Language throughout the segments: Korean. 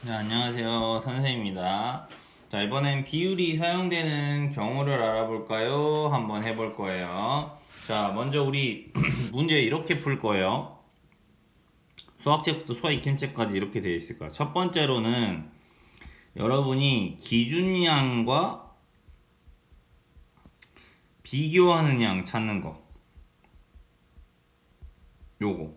네, 안녕하세요. 선생님입니다. 자, 이번엔 비율이 사용되는 경우를 알아볼까요? 한번 해볼 거예요. 자, 먼저 우리 문제 이렇게 풀 거예요. 수학책부터 수학익힘책까지 이렇게 되어 있을 거예요. 첫 번째로는 여러분이 기준량과 비교하는 양 찾는 거. 요거.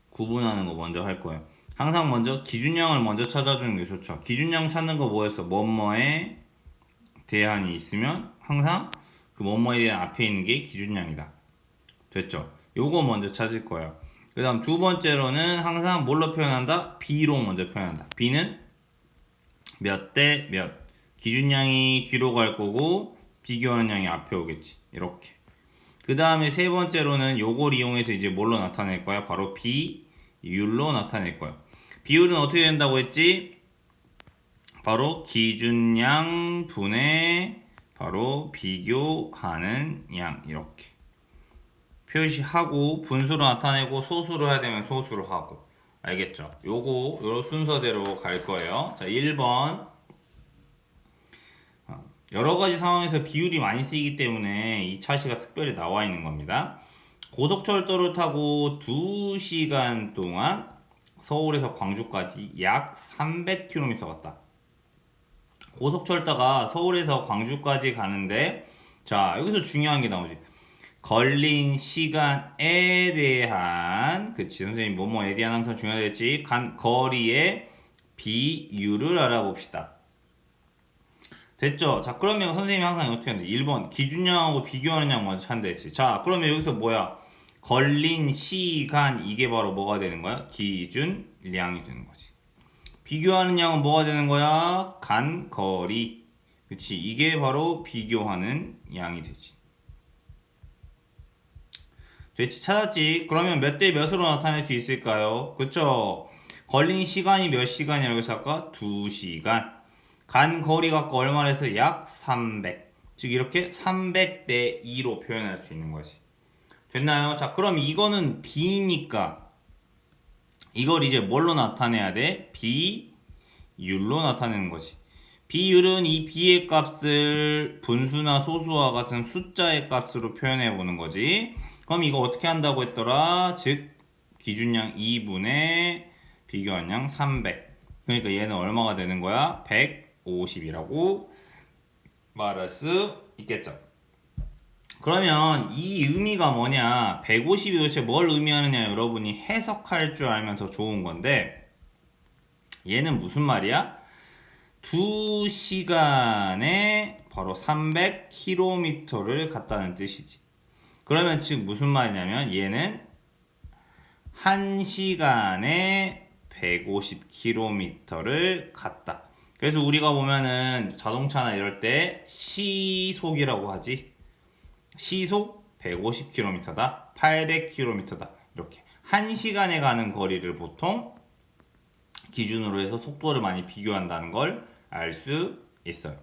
구분하는 거 먼저 할 거예요. 항상 먼저 기준량을 먼저 찾아주는 게 좋죠. 기준량 찾는 거 뭐였어? 뭐뭐에 대한이 있으면 항상 그 뭐뭐에 대한 앞에 있는 게 기준량이다. 됐죠? 요거 먼저 찾을 거예요. 그 다음 두 번째로는 항상 뭘로 표현한다? B로 먼저 표현한다. B는 몇 대 몇. 기준량이 뒤로 갈 거고 비교하는 양이 앞에 오겠지. 이렇게. 그 다음에 세 번째로는 요걸 이용해서 이제 뭘로 나타낼 거야? 바로 비율로 나타낼 거야. 비율은 어떻게 된다고 했지? 바로 기준량 분의 바로 비교하는 양 이렇게 표시하고 분수로 나타내고 소수로 해야 되면 소수로 하고 알겠죠? 요거 순서대로 갈 거예요. 자, 1번 여러 가지 상황에서 비율이 많이 쓰이기 때문에 이 차시가 특별히 나와 있는 겁니다. 고속철도를 타고 2시간 동안 서울에서 광주까지 약 300km 갔다. 고속철도가 서울에서 광주까지 가는데 자, 여기서 중요한 게 나오지. 걸린 시간에 대한 그치 선생님 뭐뭐에 대한 항상 중요하겠지. 간 거리의 비율을 알아봅시다. 됐죠? 자, 그러면 선생님이 항상 어떻게 하는데 1번 기준량하고 비교하는 양 먼저 찾는다 했지. 자, 그러면 여기서 뭐야? 걸린 시간 이게 바로 뭐가 되는 거야? 기준량이 되는 거지. 비교하는 양은 뭐가 되는 거야? 간 거리. 그치? 이게 바로 비교하는 양이 되지. 됐지? 찾았지? 그러면 몇 대 몇으로 나타낼 수 있을까요? 그쵸? 걸린 시간이 몇 시간이라고 해서 아까 2시간. 간 거리가 얼마나 해서 약 300. 즉 이렇게 300대 2로 표현할 수 있는 거지. 됐나요? 자, 그럼 이거는 B니까 이걸 이제 뭘로 나타내야 돼? 비율로 나타내는 거지. 비율은 이 B의 값을 분수나 소수와 같은 숫자의 값으로 표현해 보는 거지. 그럼 이거 어떻게 한다고 했더라? 즉 기준량 2분의 비교한 양 300. 그러니까 얘는 얼마가 되는 거야? 150이라고 말할 수 있겠죠. 그러면 이 의미가 뭐냐? 150이 도대체 뭘 의미하느냐 여러분이 해석할 줄 알면 더 좋은 건데 얘는 무슨 말이야? 2시간에 바로 300km를 갔다는 뜻이지. 그러면 즉 무슨 말이냐면 얘는 1시간에 150km를 갔다. 그래서 우리가 보면은 자동차나 이럴 때 시속이라고 하지. 시속 150km다, 800km다. 이렇게 1시간에 가는 거리를 보통 기준으로 해서 속도를 많이 비교한다는 걸 알 수 있어요.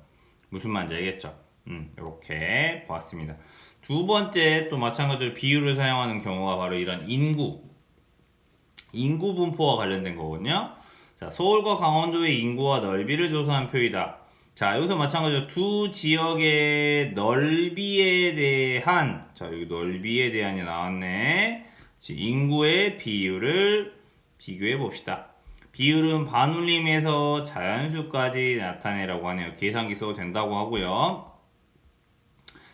무슨 말인지 알겠죠? 이렇게 보았습니다. 두 번째 또 마찬가지로 비율을 사용하는 경우가 바로 이런 인구 분포와 관련된 거거든요. 자, 서울과 강원도의 인구와 넓이를 조사한 표이다. 자, 여기서 마찬가지로 두 지역의 넓이에 대한, 자, 여기 넓이에 대한이 나왔네. 인구의 비율을 비교해 봅시다. 비율은 반올림에서 자연수까지 나타내라고 하네요. 계산기 써도 된다고 하고요.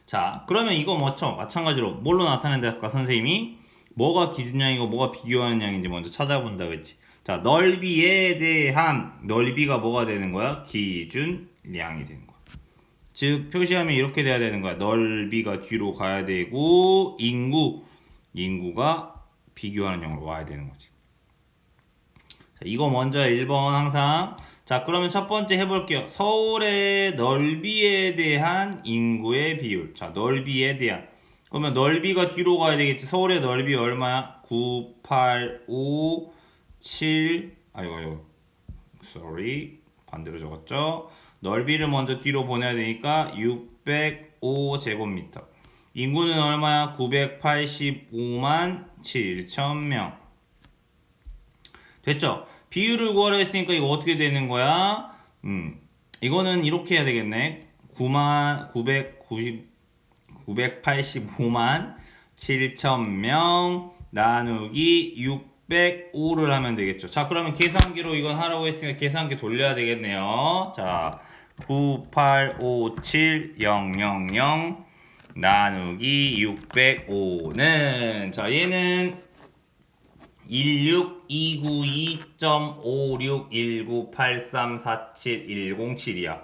자, 그러면 이거 뭐죠? 마찬가지로 뭘로 나타낸다 할까, 선생님이? 뭐가 기준량이고 뭐가 비교하는 양인지 먼저 찾아본다고 했지. 자, 넓이에 대한 넓이가 뭐가 되는 거야? 기준량이 되는 거야. 즉 표시하면 이렇게 돼야 되는 거야. 넓이가 뒤로 가야 되고 인구가 비교하는 양으로 와야 되는 거지. 자, 이거 먼저 1번 항상. 자, 그러면 첫 번째 해볼게요. 서울의 넓이에 대한 인구의 비율. 자, 넓이에 대한. 그러면 넓이가 뒤로 가야 되겠지. 서울의 넓이 얼마야? 9, 8, 5, 7. 아이고. sorry. 반대로 적었죠. 넓이를 먼저 뒤로 보내야 되니까 605제곱미터. 인구는 얼마야? 985만 7천 명. 됐죠? 비율을 구하라 했으니까 이거 어떻게 되는 거야? 이거는 이렇게 해야 되겠네. 985만 7천명 나누기 605를 하면 되겠죠. 자, 그러면 계산기로 이건 하라고 했으니까 계산기 돌려야 되겠네요. 자, 9857000 나누기 605는 자, 얘는 16292.56198347107107이야.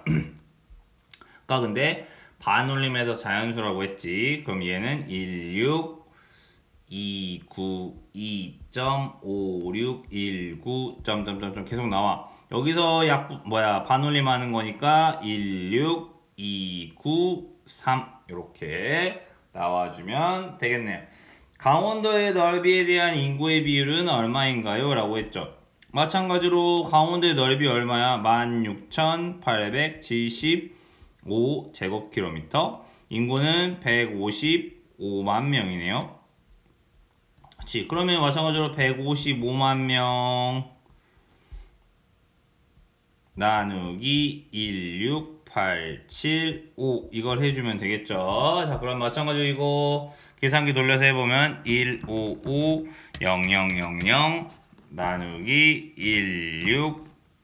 아까 근데 반올림해서 자연수라고 했지. 그럼 얘는 16292.5619 점점점점 계속 나와. 여기서 반올림하는 거니까 16293 이렇게 나와주면 되겠네요. 강원도의 넓이에 대한 인구의 비율은 얼마인가요? 라고 했죠. 마찬가지로 강원도의 넓이 얼마야? 16,875 제곱킬로미터. 인구는 155만 명이네요. 그렇지. 그러면 마찬가지로 155만 명 나누기 16875 이걸 해주면 되겠죠. 자, 그럼 마찬가지로 이거 계산기 돌려서 해보면 1550000 나누기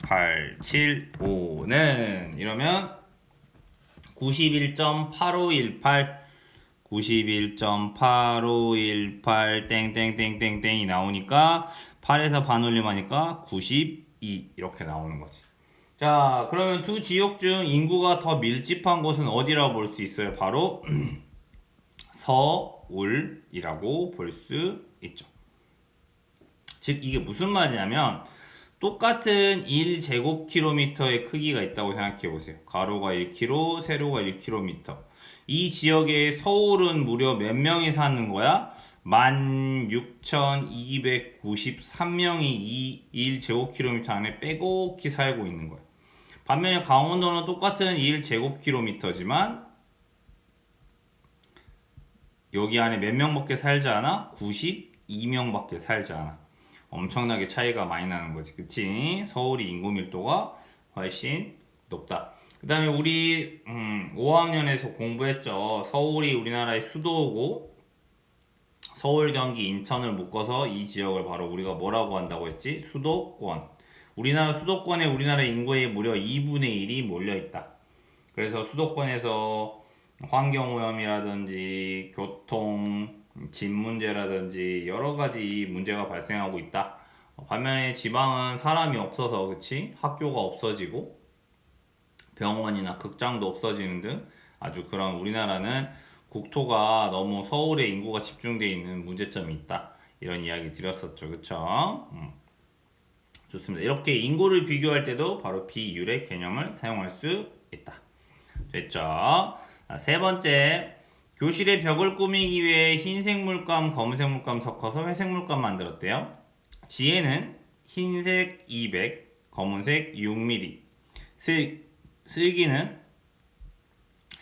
16875는 이러면 91.8518 땡땡땡땡땡땡이 나오니까 8에서 반올림하니까 92 이렇게 나오는 거지. 자, 그러면 두 지역 중 인구가 더 밀집한 곳은 어디라고 볼 수 있어요? 바로 서울이라고 볼 수 있죠. 즉 이게 무슨 말이냐면 똑같은 1제곱킬로미터의 크기가 있다고 생각해 보세요. 가로가 1km, 세로가 1km. 이 지역에 서울은 무려 몇 명이 사는 거야? 16,293명이 이 1제곱킬로미터 안에 빼곡히 살고 있는 거야. 반면에 강원도는 똑같은 1제곱킬로미터지만 여기 안에 몇 명밖에 살지 않아? 92명밖에 살지 않아. 엄청나게 차이가 많이 나는 거지. 그치? 서울이 인구 밀도가 훨씬 높다. 그 다음에 우리 5학년에서 공부했죠. 서울이 우리나라의 수도고 서울, 경기, 인천을 묶어서 이 지역을 바로 우리가 뭐라고 한다고 했지? 수도권. 우리나라 수도권에 우리나라 인구의 무려 2분의 1이 몰려있다. 그래서 수도권에서 환경오염이라든지 교통, 집 문제라든지 여러가지 문제가 발생하고 있다. 반면에 지방은 사람이 없어서 그치? 학교가 없어지고 병원이나 극장도 없어지는 등 아주 그런 우리나라는 국토가 너무 서울에 인구가 집중되어 있는 문제점이 있다. 이런 이야기 드렸었죠. 그쵸? 좋습니다. 이렇게 인구를 비교할 때도 바로 비율의 개념을 사용할 수 있다. 됐죠? 세 번째, 교실의 벽을 꾸미기 위해 흰색 물감, 검은색 물감 섞어서 회색 물감 만들었대요. 지혜는 흰색 200, 검은색 6mm, 슬기는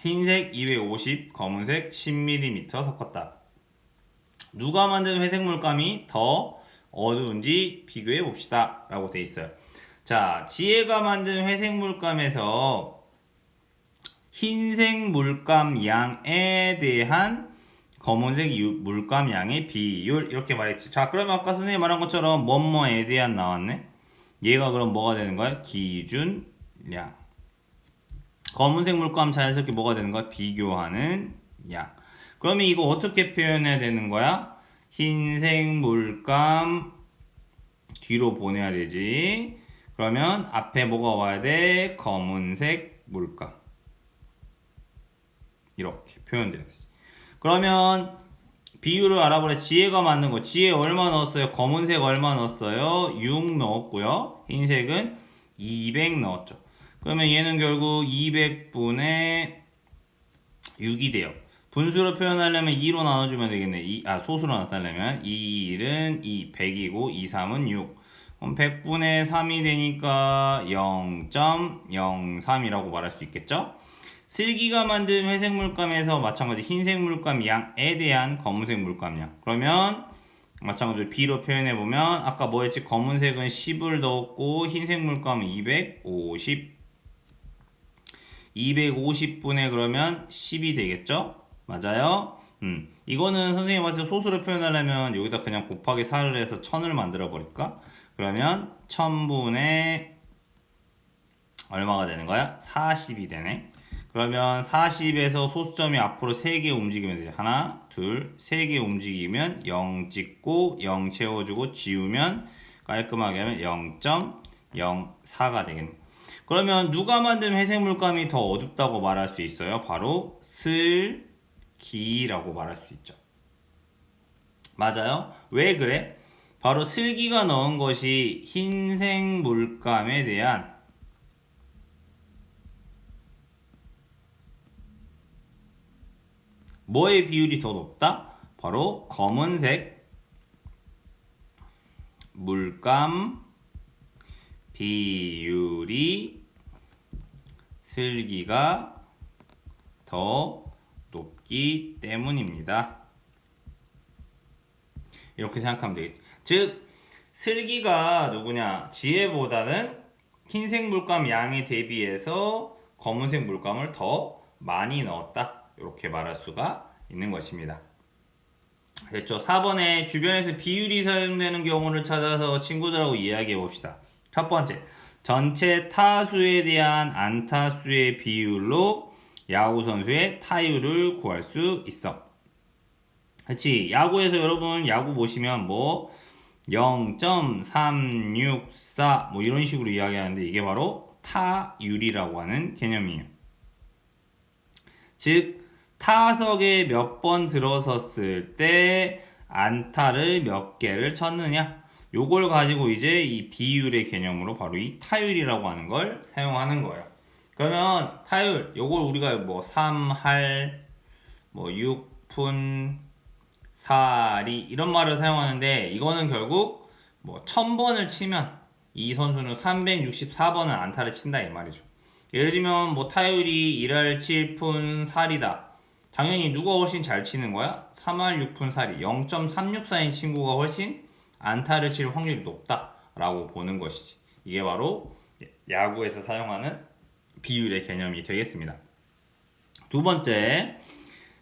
흰색 250, 검은색 10mm 섞었다. 누가 만든 회색 물감이 더 어두운지 비교해 봅시다. 라고 돼 있어요. 자, 지혜가 만든 회색 물감에서 흰색 물감 양에 대한 검은색 물감 양의 비율 이렇게 말했지. 자, 그러면 아까 선생님이 말한 것처럼 뭐뭐에 대한 나왔네. 얘가 그럼 뭐가 되는 거야? 기준량. 검은색 물감 자연스럽게 뭐가 되는 거야? 비교하는 양. 그러면 이거 어떻게 표현해야 되는 거야? 흰색 물감 뒤로 보내야 되지. 그러면 앞에 뭐가 와야 돼? 검은색 물감. 이렇게 표현돼야 되지. 그러면 비율을 알아보래. 지혜가 맞는 거. 지혜 얼마 넣었어요? 검은색 얼마 넣었어요? 6 넣었고요. 흰색은 200 넣었죠. 그러면 얘는 결국 200분의 6이 돼요. 분수로 표현하려면 2로 나눠주면 되겠네. 소수로 나타내려면 2, 1은 2, 100이고 2, 3은 6. 그럼 100분의 3이 되니까 0.03이라고 말할 수 있겠죠? 슬기가 만든 회색 물감에서 마찬가지 흰색 물감 양에 대한 검은색 물감 양. 그러면 마찬가지로 B로 표현해보면 아까 뭐 했지? 검은색은 10을 넣었고 흰색 물감은 250 250분의 그러면 10이 되겠죠? 맞아요? 이거는 선생님이 봤을 때 소수로 표현하려면 여기다 그냥 곱하기 4를 해서 1000을 만들어 버릴까? 그러면 1000분의 얼마가 되는 거야? 40이 되네. 그러면 40에서 소수점이 앞으로 3개 움직이면 되죠. 하나, 둘, 3개 움직이면 0 찍고 0 채워주고 지우면 깔끔하게 하면 0.04가 되겠네. 그러면 누가 만든 회색 물감이 더 어둡다고 말할 수 있어요? 바로 슬기라고 말할 수 있죠. 맞아요? 왜 그래? 바로 슬기가 넣은 것이 흰색 물감에 대한 뭐의 비율이 더 높다? 바로 검은색 물감 비율이 슬기가 더 높기 때문입니다. 이렇게 생각하면 되겠지. 즉 슬기가 누구냐? 지혜보다는 흰색 물감 양에 대비해서 검은색 물감을 더 많이 넣었다. 이렇게 말할 수가 있는 것입니다. 됐죠? 4번에 주변에서 비율이 사용되는 경우를 찾아서 친구들하고 이야기해 봅시다. 첫 번째, 전체 타수에 대한 안타수의 비율로 야구 선수의 타율을 구할 수 있어. 그렇지? 야구에서 여러분 야구 보시면 뭐 0.364 뭐 이런 식으로 이야기하는데 이게 바로 타율이라고 하는 개념이에요. 즉 타석에 몇 번 들어섰을 때 안타를 몇 개를 쳤느냐, 요걸 가지고 이제 이 비율의 개념으로 바로 이 타율이라고 하는 걸 사용하는 거예요. 그러면 타율 요걸 우리가 뭐 3할 뭐 6푼 4리 이런 말을 사용하는데, 이거는 결국 뭐 1000번을 치면 이 선수는 364번은 안타를 친다 이 말이죠. 예를 들면 뭐 타율이 1할 7푼 4리다. 당연히 누가 훨씬 잘 치는 거야? 3할 6푼 4리 0.364인 친구가 훨씬 안타를 칠 확률이 높다라고 보는 것이지. 이게 바로 야구에서 사용하는 비율의 개념이 되겠습니다. 두 번째,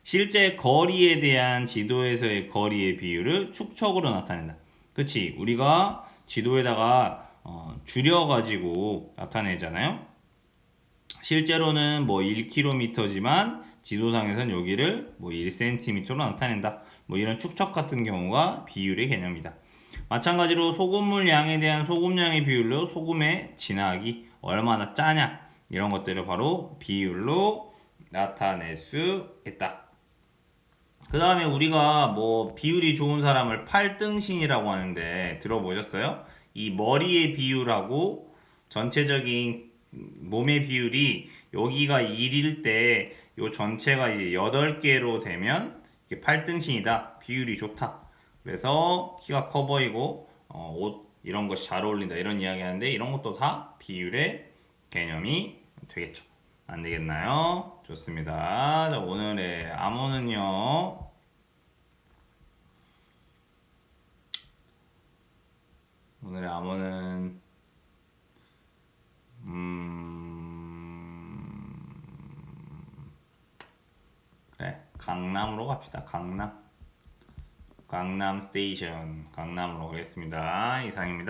실제 거리에 대한 지도에서의 거리의 비율을 축척으로 나타낸다. 그치? 우리가 지도에다가 줄여가지고 나타내잖아요. 실제로는 뭐 1km지만 지도상에서는 여기를 뭐 1cm로 나타낸다. 뭐 이런 축척 같은 경우가 비율의 개념이다. 마찬가지로 소금물 양에 대한 소금량의 비율로 소금의 진하기 얼마나 짜냐, 이런 것들을 바로 비율로 나타낼 수 있다. 그 다음에 우리가 뭐 비율이 좋은 사람을 8등신이라고 하는데 들어보셨어요? 이 머리의 비율하고 전체적인 몸의 비율이 여기가 1일 때 요 전체가 이제 8개로 되면 이게 8등신이다. 비율이 좋다. 그래서 키가 커 보이고 옷 이런 것이 잘 어울린다. 이런 이야기 하는데 이런 것도 다 비율의 개념이 되겠죠. 안 되겠나요? 좋습니다. 자, 오늘의 암호는요. 오늘의 암호는 그래, 강남으로 갑시다. 강남 스테이션 강남으로 가겠습니다. 이상입니다.